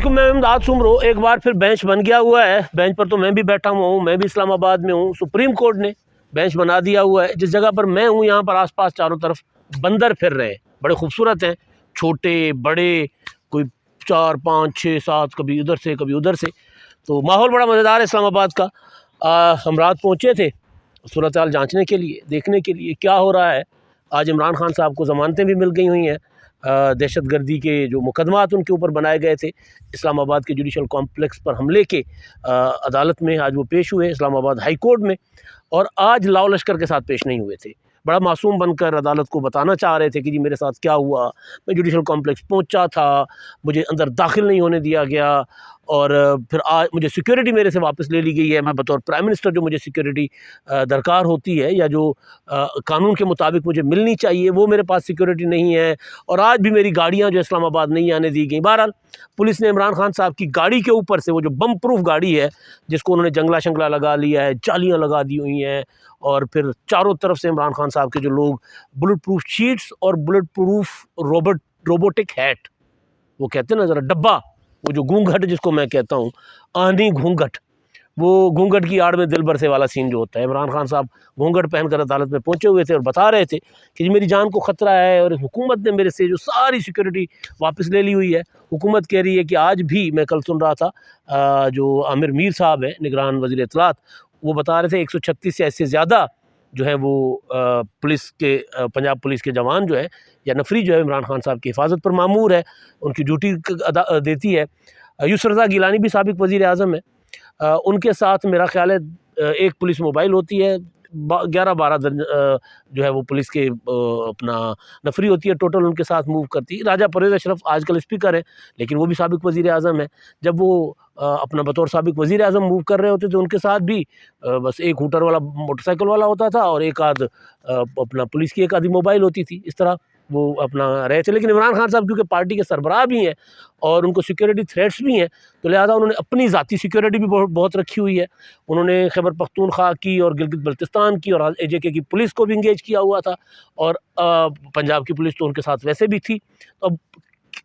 علیکم، میں امداد سمرو ایک بار پھر بینچ بن گیا ہوا ہے. بینچ پر تو میں بھی بیٹھا ہوا ہوں، میں بھی اسلام آباد میں ہوں. سپریم کورٹ نے بینچ بنا دیا ہوا ہے. جس جگہ پر میں ہوں یہاں پر آس پاس چاروں طرف بندر پھر رہے ہیں، بڑے خوبصورت ہیں، چھوٹے بڑے، کوئی 4 5 6 7، کبھی ادھر سے کبھی ادھر سے. تو ماحول بڑا مزیدار ہے اسلام آباد کا. ہم رات پہنچے تھے صورتحال جانچنے کے لیے، دیکھنے کے لیے کیا ہو رہا ہے. آج عمران خان صاحب کو ضمانتیں بھی مل گئی ہوئی ہیں. دہشت گردی کے جو مقدمات ان کے اوپر بنائے گئے تھے اسلام آباد کے جوڈیشل کمپلیکس پر حملے کے، عدالت میں آج وہ پیش ہوئے اسلام آباد ہائی کورٹ میں. اور آج لاؤ لشکر کے ساتھ پیش نہیں ہوئے تھے، بڑا معصوم بن کر عدالت کو بتانا چاہ رہے تھے کہ جی میرے ساتھ کیا ہوا. میں جوڈیشل کمپلیکس پہنچا تھا، مجھے اندر داخل نہیں ہونے دیا گیا، اور پھر آج مجھے سیکیورٹی میرے سے واپس لے لی گئی ہے. میں بطور پرائم منسٹر جو مجھے سیکیورٹی درکار ہوتی ہے یا جو قانون کے مطابق مجھے ملنی چاہیے وہ میرے پاس سیکیورٹی نہیں ہے. اور آج بھی میری گاڑیاں جو اسلام آباد نہیں آنے دی گئیں. بہرحال پولیس نے عمران خان صاحب کی گاڑی کے اوپر سے، وہ جو بم پروف گاڑی ہے جس کو انہوں نے جنگلہ شنگلہ لگا لیا ہے، جالیاں لگا دی ہوئی ہیں، اور پھر چاروں طرف سے عمران خان صاحب کے جو لوگ بلٹ پروف شیٹس اور بلٹ پروف روبوٹک ہیٹ، وہ کہتے ہیں نا ذرا ڈبہ، وہ جو گھونگھٹ جس کو میں کہتا ہوں، آہنی گھونگھٹ، وہ گھونگھٹ کی آڑ میں دل بر سے والا سین جو ہوتا ہے. عمران خان صاحب گھونگھٹ پہن کر عدالت میں پہنچے ہوئے تھے اور بتا رہے تھے کہ جی میری جان کو خطرہ ہے، اور حکومت نے میرے سے جو ساری سیکیورٹی واپس لے لی ہوئی ہے. حکومت کہہ رہی ہے کہ آج بھی، میں کل سن رہا تھا جو عامر میر صاحب ہیں نگران وزیر اطلاعات، وہ بتا رہے تھے 136 سے ایسے زیادہ جو ہے وہ پولیس کے، پنجاب پولیس کے جوان جو ہے یا نفری جو ہے عمران خان صاحب کی حفاظت پر مامور ہے، ان کی ڈیوٹی دیتی ہے. یسر رضا گیلانی بھی سابق وزیر اعظم ہے، ان کے ساتھ میرا خیال ہے ایک پولیس موبائل ہوتی ہے، 11 12 جو ہے وہ پولیس کے اپنا نفری ہوتی ہے ٹوٹل ان کے ساتھ موو کرتی ہے. راجہ پرویز اشرف آج کل اسپیکر ہیں لیکن وہ بھی سابق وزیر اعظم ہے. جب وہ اپنا بطور سابق وزیر اعظم موو کر رہے ہوتے تو ان کے ساتھ بھی بس ایک ہوٹر والا موٹر سائیکل والا ہوتا تھا اور ایک آدھ اپنا پولیس کی ایک آدھی موبائل ہوتی تھی. اس طرح وہ اپنا رہے تھے. لیکن عمران خان صاحب کیونکہ پارٹی کے سربراہ بھی ہیں اور ان کو سیکیورٹی تھریٹس بھی ہیں، تو لہٰذا انہوں نے اپنی ذاتی سیکیورٹی بھی بہت رکھی ہوئی ہے. انہوں نے خیبر پختونخوا کی اور گلگت بلتستان کی اور اے جے کے کی پولیس کو بھی انگیج کیا ہوا تھا، اور پنجاب کی پولیس تو ان کے ساتھ ویسے بھی تھی. اب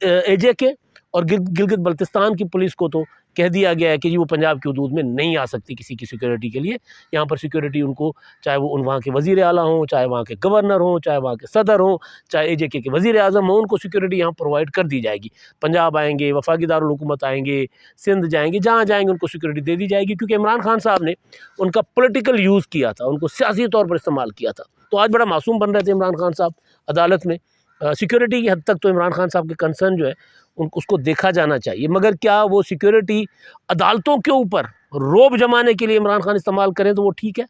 اے جے کے اور گلگت بلتستان کی پولیس کو تو کہہ دیا گیا ہے کہ جی وہ پنجاب کی حدود میں نہیں آ سکتی کسی کی سیکیورٹی کے لیے. یہاں پر سیکیورٹی ان کو، چاہے وہ وہاں کے وزیر اعلیٰ ہوں، چاہے وہاں کے گورنر ہوں، چاہے وہاں کے صدر ہوں، چاہے اے جے کے وزیر اعظم ہوں، ان کو سیکیورٹی یہاں پرووائڈ کر دی جائے گی. پنجاب آئیں گے، وفاقی دارالحکومت آئیں گے، سندھ جائیں گے، جہاں جائیں گے ان کو سیکیورٹی دے دی جائے گی. کیونکہ عمران خان صاحب نے ان کا پولیٹیکل یوز کیا تھا، ان کو سیاسی طور پر استعمال کیا تھا. تو آج بڑا معصوم بن رہے تھے عمران خان صاحب عدالت میں. سیکیورٹی کی حد تک تو عمران خان صاحب کے کنسرن جو ہے اس کو دیکھا جانا چاہیے، مگر کیا وہ سیکیورٹی عدالتوں کے اوپر روب جمانے کے لیے عمران خان استعمال کریں تو وہ ٹھیک ہے؟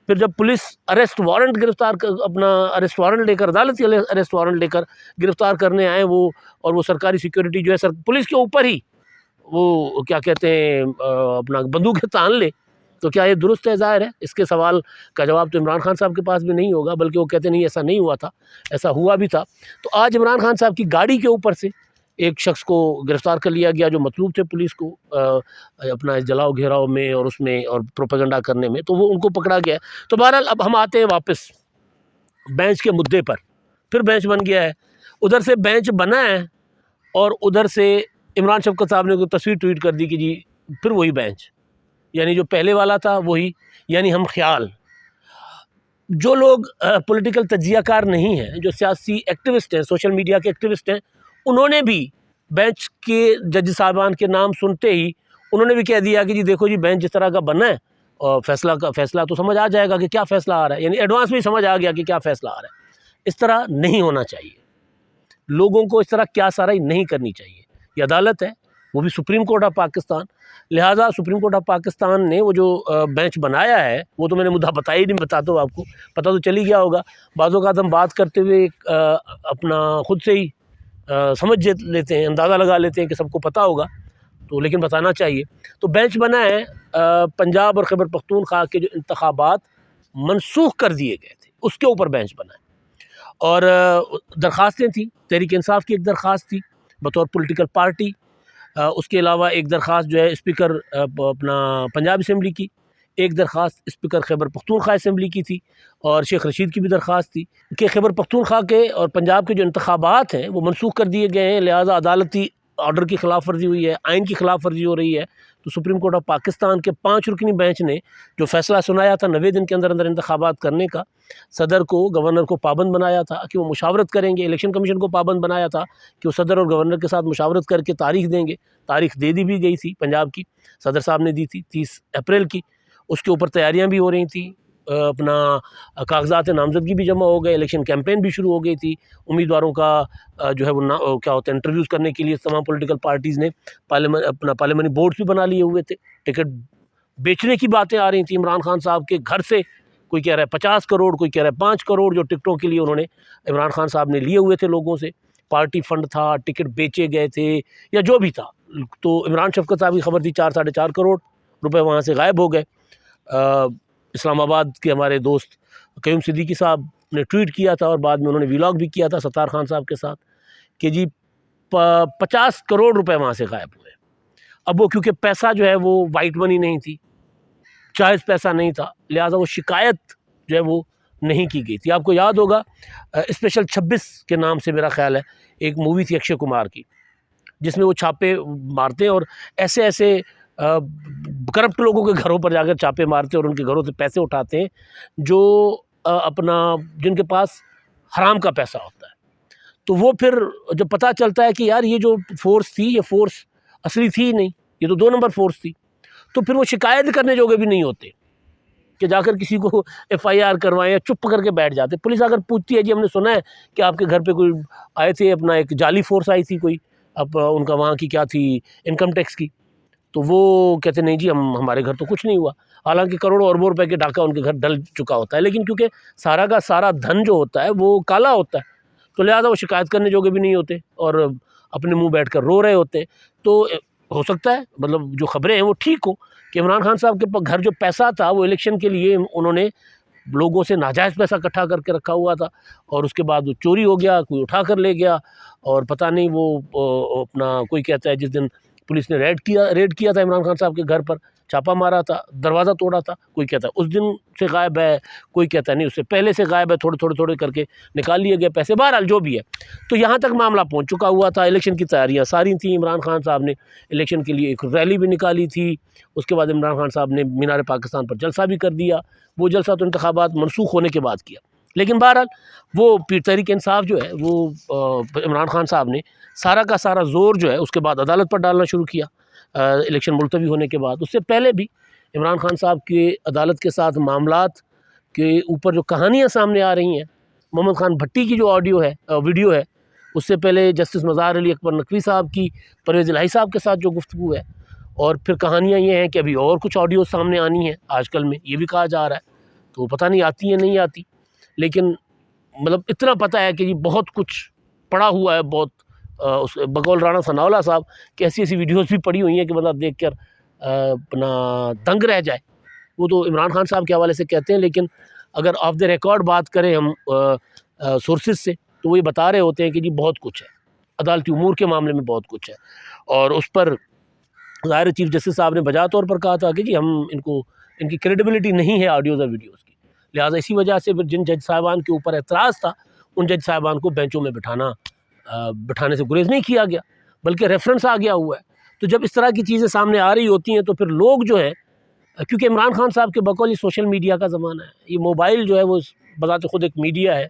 پھر جب پولیس اریسٹ وارنٹ اپنا اریسٹ وارنٹ لے کر، عدالتی اریسٹ وارنٹ لے کر گرفتار کرنے آئے وہ، اور وہ سرکاری سیکیورٹی جو ہے پولیس کے اوپر ہی وہ کیا کہتے ہیں اپنا بندوقیں تان لے، تو کیا یہ درست ہے؟ ظاہر ہے اس کے سوال کا جواب تو عمران خان صاحب کے پاس بھی نہیں ہوگا، بلکہ وہ کہتے نہیں ایسا نہیں ہوا تھا، ایسا ہوا بھی تھا. تو آج عمران خان صاحب کی گاڑی کے اوپر سے ایک شخص کو گرفتار کر لیا گیا جو مطلوب تھے پولیس کو اپنا جلاؤ گھیراؤ میں اور اس میں اور پروپیگنڈا کرنے میں، تو وہ ان کو پکڑا گیا. تو بہرحال اب ہم آتے ہیں واپس بینچ کے مدعے پر. پھر بینچ بن گیا ہے، ادھر سے بینچ بنا ہے اور ادھر سے عمران شفقت صاحب نے کوئی تصویر ٹویٹ کر دی کہ جی پھر وہی بینچ، یعنی جو پہلے والا تھا وہی، یعنی ہم خیال. جو لوگ پولیٹیکل تجزیہ کار نہیں ہیں، جو سیاسی ایکٹیوسٹ ہیں، سوشل میڈیا کے ایکٹیوسٹ ہیں، انہوں نے بھی بینچ کے جج صاحبان کے نام سنتے ہی انہوں نے بھی کہہ دیا کہ جی دیکھو جی بینچ جس طرح کا بنا ہے اور فیصلہ تو سمجھ آ جائے گا کہ کیا فیصلہ آ رہا ہے، یعنی ایڈوانس میں سمجھ آ گیا کہ کیا فیصلہ آ رہا ہے. اس طرح نہیں ہونا چاہیے، لوگوں کو اس طرح کیا سارا نہیں کرنی چاہیے. یہ عدالت ہے، وہ بھی سپریم کورٹ آف پاکستان. لہٰذا سپریم کورٹ آف پاکستان نے وہ جو بینچ بنایا ہے، وہ تو میں نے مدعا بتایا ہی نہیں، بتاتا ہوں آپ کو، پتہ تو چلی گیا ہوگا. بعض اوقات ہم بات کرتے ہوئے اپنا خود سے ہی سمجھ لیتے ہیں، اندازہ لگا لیتے ہیں کہ سب کو پتہ ہوگا، تو لیکن بتانا چاہیے. تو بینچ بنا ہے پنجاب اور خیبر پختونخوا کے جو انتخابات منسوخ کر دیے گئے تھے اس کے اوپر بینچ بنا ہے. اور درخواستیں تھیں، تحریک انصاف کی ایک درخواست تھی بطور پولیٹیکل پارٹی، اس کے علاوہ ایک درخواست جو ہے اسپیکر اپنا پنجاب اسمبلی کی، ایک درخواست اسپیکر خیبر پختونخوا اسمبلی کی تھی، اور شیخ رشید کی بھی درخواست تھی کہ خیبر پختونخوا کے اور پنجاب کے جو انتخابات ہیں وہ منسوخ کر دیے گئے ہیں. لہٰذا عدالتی آرڈر کی خلاف ورزی ہوئی ہے، آئین کی خلاف ورزی ہو رہی ہے، تو سپریم کورٹ آف پاکستان کے 5 رکنی بینچ نے جو فیصلہ سنایا تھا 90 دن کے اندر اندر انتخابات کرنے کا، صدر کو، گورنر کو پابند بنایا تھا کہ وہ مشاورت کریں گے، الیکشن کمیشن کو پابند بنایا تھا کہ وہ صدر اور گورنر کے ساتھ مشاورت کر کے تاریخ دیں گے، تاریخ دے دی بھی گئی تھی، پنجاب کی صدر صاحب نے دی تھی 30 اپریل کی، اس کے اوپر تیاریاں بھی ہو رہی تھیں، اپنا کاغذات نامزدگی بھی جمع ہو گئے، الیکشن کیمپین بھی شروع ہو گئی تھی، امیدواروں کا جو ہے وہ کیا ہوتا ہے انٹرویوز کرنے کے لیے تمام پولیٹیکل پارٹیز نے اپنا پارلیمنٹ بورڈز بھی بنا لیے ہوئے تھے، ٹکٹ بیچنے کی باتیں آ رہی تھیں عمران خان صاحب کے گھر سے، کوئی کہہ رہا ہے 50 کروڑ، کوئی کہہ رہا ہے 5 کروڑ جو ٹکٹوں کے لیے انہوں نے عمران خان صاحب نے لیے ہوئے تھے لوگوں سے، پارٹی فنڈ تھا، ٹکٹ بیچے گئے تھے یا جو بھی تھا، تو عمران شفقت صاحب کی خبر تھی 4-4.5 کروڑ روپے وہاں سے غائب ہو گئے۔ اسلام آباد کے ہمارے دوست قیوم صدیقی صاحب نے ٹویٹ کیا تھا اور بعد میں انہوں نے ویلاگ بھی کیا تھا ستار خان صاحب کے ساتھ کہ جی 50 کروڑ روپے وہاں سے غائب ہوئے۔ اب وہ کیونکہ پیسہ جو ہے وہ وائٹ منی نہیں تھی، جائز پیسہ نہیں تھا، لہٰذا وہ شکایت جو ہے وہ نہیں کی گئی تھی۔ آپ کو یاد ہوگا اسپیشل 26 کے نام سے میرا خیال ہے ایک مووی تھی اکشے کمار کی، جس میں وہ چھاپے مارتے ہیں اور ایسے کرپٹ لوگوں کے گھروں پر جا کر چھاپے مارتے ہیں اور ان کے گھروں سے پیسے اٹھاتے ہیں جو جن کے پاس حرام کا پیسہ ہوتا ہے۔ تو وہ پھر جب پتہ چلتا ہے کہ یار یہ جو فورس تھی یہ فورس اصلی تھی ہی نہیں، یہ تو 2 نمبر فورس تھی، تو پھر وہ شکایت کرنے جوگے بھی نہیں ہوتے کہ جا کر کسی کو FIR کروائیں یا چپ کر کے بیٹھ جاتے۔ پولیس اگر پوچھتی ہے جی ہم نے سنا ہے کہ آپ کے گھر پہ کوئی آئے تھے، اپنا ایک جعلی فورس آئی تھی کوئی، اب ان کا وہاں کی کیا تھی انکم ٹیکس کی، تو وہ کہتے نہیں جی ہمارے گھر تو کچھ نہیں ہوا، حالانکہ کروڑوں اربوں روپے کے ڈاکہ ان کے گھر ڈل چکا ہوتا ہے، لیکن کیونکہ سارا کا سارا دھن جو ہوتا ہے وہ کالا ہوتا ہے، تو لہٰذا وہ شکایت کرنے جوگے بھی نہیں ہوتے اور اپنے منہ بیٹھ کر رو رہے ہوتے۔ تو ہو سکتا ہے مطلب جو خبریں ہیں وہ ٹھیک ہوں کہ عمران خان صاحب کے گھر جو پیسہ تھا وہ الیکشن کے لیے انہوں نے لوگوں سے ناجائز پیسہ اکٹھا کر کے رکھا ہوا تھا اور اس کے بعد وہ چوری ہو گیا، کوئی اٹھا کر لے گیا، اور پتہ نہیں وہ اپنا کوئی کہتا ہے جس دن پولیس نے ریڈ کیا تھا عمران خان صاحب کے گھر پر، چھاپا مارا تھا، دروازہ توڑا تھا، کوئی کہتا ہے اس دن سے غائب ہے، کوئی کہتا ہے نہیں اس سے پہلے سے غائب ہے، تھوڑے کر کے نکال لیے گئے پیسے، بہرحال جو بھی ہے۔ تو یہاں تک معاملہ پہنچ چکا ہوا تھا، الیکشن کی تیاریاں ساری تھیں، عمران خان صاحب نے الیکشن کے لیے ایک ریلی بھی نکالی تھی، اس کے بعد عمران خان صاحب نے مینار پاکستان پر جلسہ بھی کر دیا، وہ جلسہ تو انتخابات منسوخ ہونے کے بعد کیا، لیکن بہرحال وہ تحریک انصاف جو ہے وہ عمران خان صاحب نے سارا کا سارا زور جو ہے اس کے بعد عدالت پر ڈالنا شروع کیا الیکشن ملتوی ہونے کے بعد۔ اس سے پہلے بھی عمران خان صاحب کے عدالت کے ساتھ معاملات کے اوپر جو کہانیاں سامنے آ رہی ہیں، محمد خان بھٹی کی جو ویڈیو ہے، اس سے پہلے جسٹس مظہر علی اکبر نقوی صاحب کی پرویز الہی صاحب کے ساتھ جو گفتگو ہے، اور پھر کہانیاں یہ ہیں کہ ابھی اور کچھ آڈیو سامنے آنی ہیں آج کل میں، یہ بھی کہا جا رہا ہے، تو پتہ نہیں آتی ہے نہیں آتی، لیکن مطلب اتنا پتہ ہے کہ یہ بہت کچھ پڑا ہوا ہے، بہت بقول رانا ثناء اللہ صاحب کہ ایسی ویڈیوز بھی پڑی ہوئی ہیں کہ مطلب دیکھ کر اپنا دنگ رہ جائے۔ وہ تو عمران خان صاحب کے حوالے سے کہتے ہیں، لیکن اگر آف دا ریکارڈ بات کریں ہم سورسز سے، تو وہ یہ بتا رہے ہوتے ہیں کہ جی بہت کچھ ہے، عدالتی امور کے معاملے میں بہت کچھ ہے، اور اس پر ظاہر چیف جسٹس صاحب نے بجا طور پر کہا تھا کہ جی ان کی کریڈیبلٹی نہیں ہے آڈیوز اور ویڈیوز کی، لہٰذا اسی وجہ سے جن جج صاحبان کے اوپر اعتراض تھا ان جج صاحبان کو بینچوں میں بٹھانے سے گریز نہیں کیا گیا، بلکہ ریفرنس آ گیا ہوا ہے۔ تو جب اس طرح کی چیزیں سامنے آ رہی ہوتی ہیں تو پھر لوگ جو ہے، کیونکہ عمران خان صاحب کے بقول یہ سوشل میڈیا کا زمانہ ہے، یہ موبائل جو ہے وہ بذات خود ایک میڈیا ہے،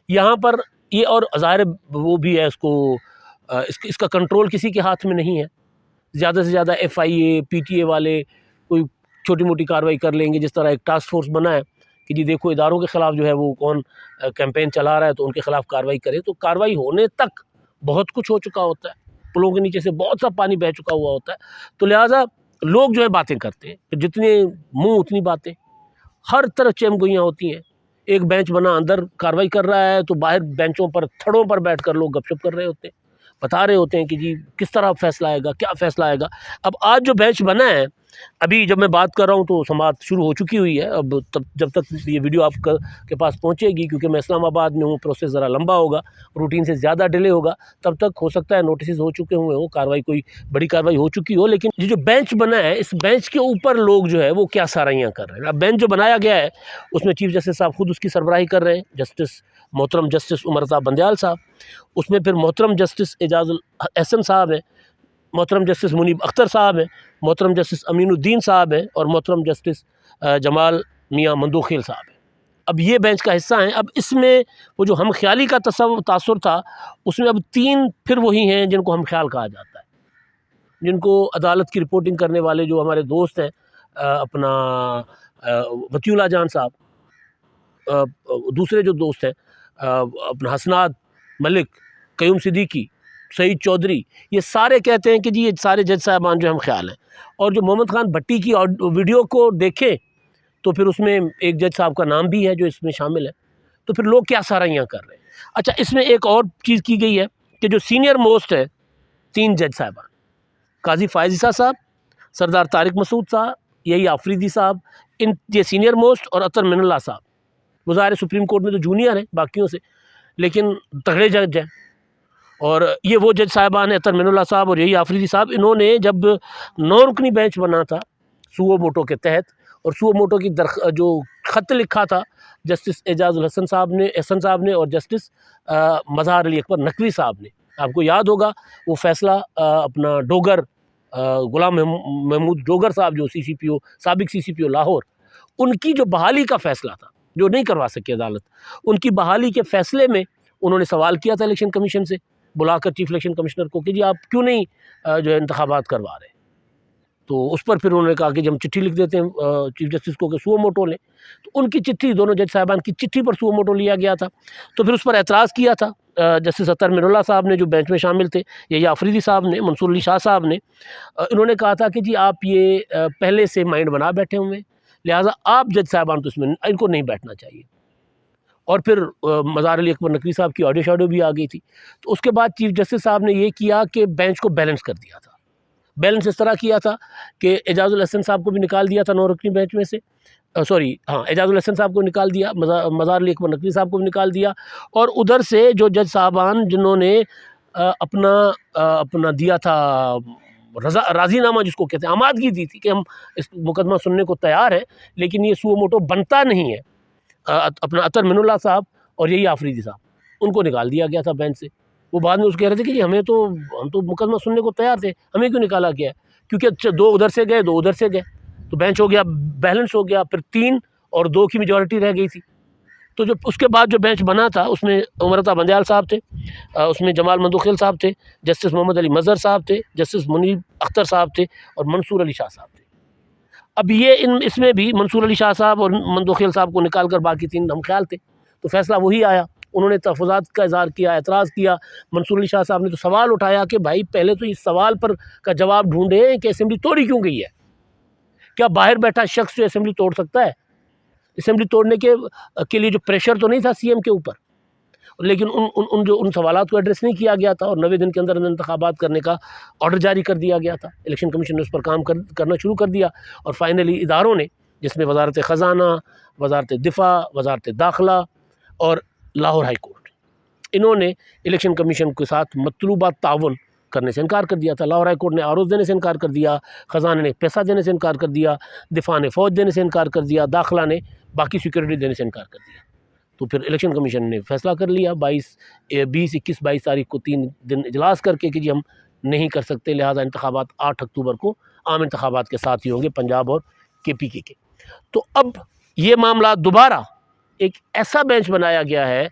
یہاں پر یہ اور ظاہر وہ بھی ہے، اس کا کنٹرول کسی کے ہاتھ میں نہیں ہے، زیادہ سے زیادہ FIA PTA والے کوئی چھوٹی موٹی کارروائی کر لیں گے، جس طرح ایک ٹاسک فورس بنا ہے کہ جی دیکھو اداروں کے خلاف جو ہے وہ کون کیمپین چلا رہا ہے تو ان کے خلاف کارروائی کرے، تو کارروائی ہونے تک بہت کچھ ہو چکا ہوتا ہے، پلوں کے نیچے سے بہت سا پانی بہہ چکا ہوا ہوتا ہے، تو لہٰذا لوگ جو ہے باتیں کرتے ہیں، جتنے منہ اتنی باتیں، ہر طرف چیم گوئیاں ہوتی ہیں، ایک بینچ بنا اندر کارروائی کر رہا ہے تو باہر بینچوں پر تھڑوں پر بیٹھ کر لوگ گپ شپ کر رہے ہوتے ہیں، بتا رہے ہوتے ہیں کہ جی کس طرح فیصلہ آئے گا، کیا فیصلہ آئے گا۔ اب آج جو بینچ بنا ہے، ابھی جب میں بات کر رہا ہوں تو سماعت شروع ہو چکی ہوئی ہے، اب جب تک یہ ویڈیو آپ کے پاس پہنچے گی، کیونکہ میں اسلام آباد میں ہوں، پروسیس ذرا لمبا ہوگا، روٹین سے زیادہ ڈیلے ہوگا، تب تک ہو سکتا ہے نوٹسز ہو چکے ہوئے ہوں، کارروائی کوئی بڑی کارروائی ہو چکی ہو، لیکن یہ جو بینچ بنا ہے اس بینچ کے اوپر لوگ جو ہے وہ کیا سارائیاں کر رہے ہیں۔ اب بینچ جو بنایا گیا ہے اس میں چیف جسٹس صاحب خود اس کی سربراہی کر رہے ہیں، محترم جسٹس عمر عطا بندیال صاحب، اس میں پھر محترم جسٹس اعجاز الاحسن صاحب ہیں محترم جسٹس منیب اختر صاحب ہیں، محترم جسٹس امین الدین صاحب ہیں اور محترم جسٹس جمال میاں مندوخیل صاحب ہیں۔ اب یہ بینچ کا حصہ ہیں۔ اب اس میں وہ جو ہم خیالی کا تاثر تھا، اس میں اب 3 پھر وہی ہیں جن کو ہم خیال کہا جاتا ہے، جن کو عدالت کی رپورٹنگ کرنے والے جو ہمارے دوست ہیں، اپنا وطی اللہ جان صاحب، دوسرے جو دوست ہیں اپنا حسنات ملک، قیوم صدیقی، سعید چودھری، یہ سارے کہتے ہیں کہ جی یہ سارے جج صاحبان جو ہم خیال ہیں۔ اور جو محمد خان بھٹی کی ویڈیو کو دیکھیں تو پھر اس میں ایک جج صاحب کا نام بھی ہے جو اس میں شامل ہے، تو پھر لوگ کیا سارائیاں کر رہے ہیں۔ اچھا، اس میں ایک اور چیز کی گئی ہے کہ جو سینئر موسٹ ہے 3 جج صاحبان، قاضی فائز عیسیٰ صاحب، سردار طارق مسعود صاحب، یہی آفریدی صاحب، یہ سینئر موسٹ، اور اطہر من اللہ صاحب، وہ ظاہر سپریم کورٹ میں تو جونیئر ہیں باقیوں سے لیکن تگڑے جج ہیں۔ اور یہ وہ جج صاحبان ہیں، اطہر من اللہ صاحب اور یہی آفریدی صاحب، انہوں نے جب 9 رکنی بینچ بنا تھا سوو موٹو کے تحت، اور سوو موٹو کی جو خط لکھا تھا جسٹس اعجاز الحسن صاحب نے اور جسٹس مظہر علی اکبر نقوی صاحب نے، آپ کو یاد ہوگا وہ فیصلہ اپنا ڈوگر غلام محمود ڈوگر صاحب جو سابق سی سی پی او لاہور، ان کی جو بحالی کا فیصلہ تھا جو نہیں کروا سکی عدالت، ان کی بحالی کے فیصلے میں انہوں نے سوال کیا تھا الیکشن کمیشن سے بلا کر، چیف الیکشن کمشنر کو، کہ جی آپ کیوں نہیں جو ہے انتخابات کروا رہے۔ تو اس پر پھر انہوں نے کہا کہ جب ہم چٹھی لکھ دیتے ہیں چیف جسٹس کو کہ سوو موٹو لیں، تو ان کی چٹھی، دونوں جج صاحبان کی چٹھی پر سوو موٹو لیا گیا تھا۔ تو پھر اس پر اعتراض کیا تھا جسٹس اطہر من اللہ صاحب نے جو بینچ میں شامل تھے، یہ آفریدی صاحب نے، منصور علی شاہ صاحب نے، انہوں نے کہا تھا کہ جی آپ یہ پہلے سے مائنڈ بنا بیٹھے ہوئے، لہٰذا آپ جج صاحبان تو اس میں ان کو نہیں بیٹھنا چاہیے۔ اور پھر مظہر علی اکبر نقوی صاحب کی آڈیو شاڈیو بھی آ گئی تھی۔ تو اس کے بعد چیف جسٹس صاحب نے یہ کیا کہ بینچ کو بیلنس کر دیا تھا۔ بیلنس اس طرح کیا تھا کہ اعجاز الحسن صاحب کو بھی نکال دیا تھا 9 رکنی بینچ میں سے، اعجاز الحسن صاحب کو نکال دیا، مظہر علی اکبر نقوی صاحب کو بھی نکال دیا، اور ادھر سے جو جج صاحبان جنہوں نے اپنا دیا تھا راضی نامہ جس کو کہتے ہیں، آمادگی دی تھی کہ ہم اس مقدمہ سننے کو تیار ہیں لیکن یہ سوو موٹو بنتا نہیں ہے، اپنا اطہر من اللہ صاحب اور یہی آفریدی صاحب، ان کو نکال دیا گیا تھا بینچ سے۔ وہ بعد میں اس کہہ رہے تھے کہ جی ہم تو مقدمہ سننے کو تیار تھے، ہمیں کیوں نکالا گیا؟ کیونکہ 2 ادھر سے گئے 2 ادھر سے گئے، تو بینچ ہو گیا بیلنس ہو گیا، پھر 3 اور 2 کی میجورٹی رہ گئی تھی۔ تو جو اس کے بعد جو بینچ بنا تھا اس میں عمر عطا بندیال صاحب تھے، اس میں جمال مندوخیل صاحب تھے، جسٹس محمد علی مظہر صاحب تھے، جسٹس منیب اختر صاحب تھے، اور منصور علی شاہ صاحب تھے۔ اب یہ اس میں بھی منصور علی شاہ صاحب اور مندوخیل صاحب کو نکال کر باقی 3 ہم خیال تھے، تو فیصلہ وہی آیا۔ انہوں نے تحفظات کا اظہار کیا، اعتراض کیا۔ منصور علی شاہ صاحب نے تو سوال اٹھایا کہ بھائی پہلے تو اس سوال پر کا جواب ڈھونڈیں کہ اسمبلی توڑی کیوں گئی ہے؟ کیا باہر بیٹھا شخص جو اسمبلی توڑ سکتا ہے؟ اسمبلی توڑنے کے لیے جو پریشر تو نہیں تھا سی ایم کے اوپر، لیکن ان سوالات کو ایڈریس نہیں کیا گیا تھا، اور 90 دن کے اندر انتخابات کرنے کا آرڈر جاری کر دیا گیا تھا۔ الیکشن کمیشن نے اس پر کام کرنا شروع کر دیا، اور فائنلی اداروں نے، جس میں وزارت خزانہ، وزارت دفاع، وزارت داخلہ اور لاہور ہائی کورٹ، انہوں نے الیکشن کمیشن کے ساتھ مطلوبہ تعاون کرنے سے انکار کر دیا تھا۔ لاہور ہائی کورٹ نے آروز دینے سے انکار کر دیا، خزانے نے پیسہ دینے سے انکار کر دیا، دفاع نے فوج دینے سے انکار کر دیا، داخلہ نے باقی سیکورٹی دینے سے انکار کر دیا۔ تو پھر الیکشن کمیشن نے فیصلہ کر لیا 20، 21، 22 تاریخ کو 3 دن اجلاس کر کے کہ جی ہم نہیں کر سکتے، لہٰذا انتخابات 8 اکتوبر کو عام انتخابات کے ساتھ ہی ہوں گے پنجاب اور KPK کے۔ تو اب یہ معاملات دوبارہ ایک ایسا بینچ بنایا گیا ہے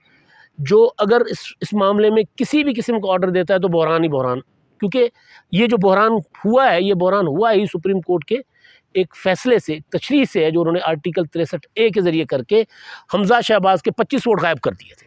جو اگر اس معاملے میں کسی بھی قسم کا آرڈر دیتا ہے تو بحران ہی بحران، کیونکہ یہ جو بحران ہوا ہے، یہ بحران ہوا ہے سپریم کورٹ کے ایک فیصلے سے، تشریح سے ہے، جو انہوں نے آرٹیکل 63A کے ذریعے کر کے حمزہ شہباز کے 25 ووٹ غائب کر دیے تھے،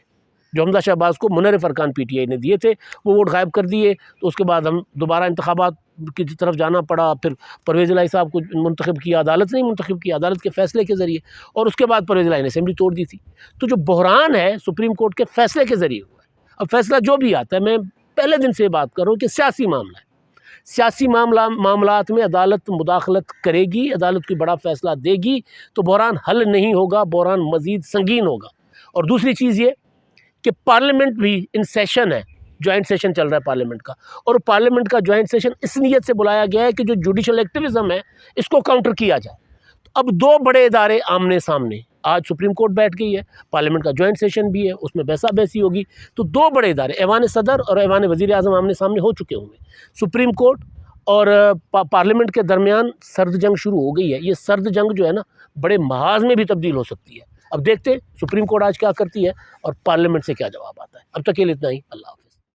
جو حمزہ شہباز کو منرف ارکان PTI نے دیے تھے، وہ ووٹ غائب کر دیے۔ تو اس کے بعد ہم دوبارہ انتخابات کی طرف جانا پڑا، پھر پرویز الہی صاحب کو منتخب کیا، عدالت نے منتخب کیا عدالت کے فیصلے کے ذریعے، اور اس کے بعد پرویز الہی نے اسمبلی توڑ دی تھی۔ تو جو بحران ہے سپریم کورٹ کے فیصلے کے ذریعے ہوا ہے۔ اب فیصلہ جو بھی آتا ہے، میں پہلے دن سے بات کر رہا ہوں کہ سیاسی معاملہ ہے، سیاسی معاملات میں عدالت مداخلت کرے گی، عدالت کوئی بڑا فیصلہ دے گی تو بحران حل نہیں ہوگا، بحران مزید سنگین ہوگا۔ اور دوسری چیز یہ کہ پارلیمنٹ بھی ان سیشن ہے، جوائنٹ سیشن چل رہا ہے پارلیمنٹ کا، اور پارلیمنٹ کا جوائنٹ سیشن اس نیت سے بلایا گیا ہے کہ جو جوڈیشل ایکٹیویزم ہے اس کو کاؤنٹر کیا جائے۔ اب 2 بڑے ادارے آمنے سامنے، آج سپریم کورٹ بیٹھ گئی ہے، پارلیمنٹ کا جوائنٹ سیشن بھی ہے، اس میں بحثہ بحثی ہوگی، تو 2 بڑے ادارے ایوان صدر اور ایوان وزیر اعظم آمنے سامنے ہو چکے ہوں گے، سپریم کورٹ اور پارلیمنٹ کے درمیان سرد جنگ شروع ہو گئی ہے. یہ سرد جنگ جو ہے نا بڑے محاذ میں بھی تبدیل ہو سکتی ہے. اب دیکھتے سپریم کورٹ آج کیا کرتی ہے اور پارلیمنٹ سے کیا جواب آتا ہے. اب تک کے لیے اتنا ہی. اللہ حافظ.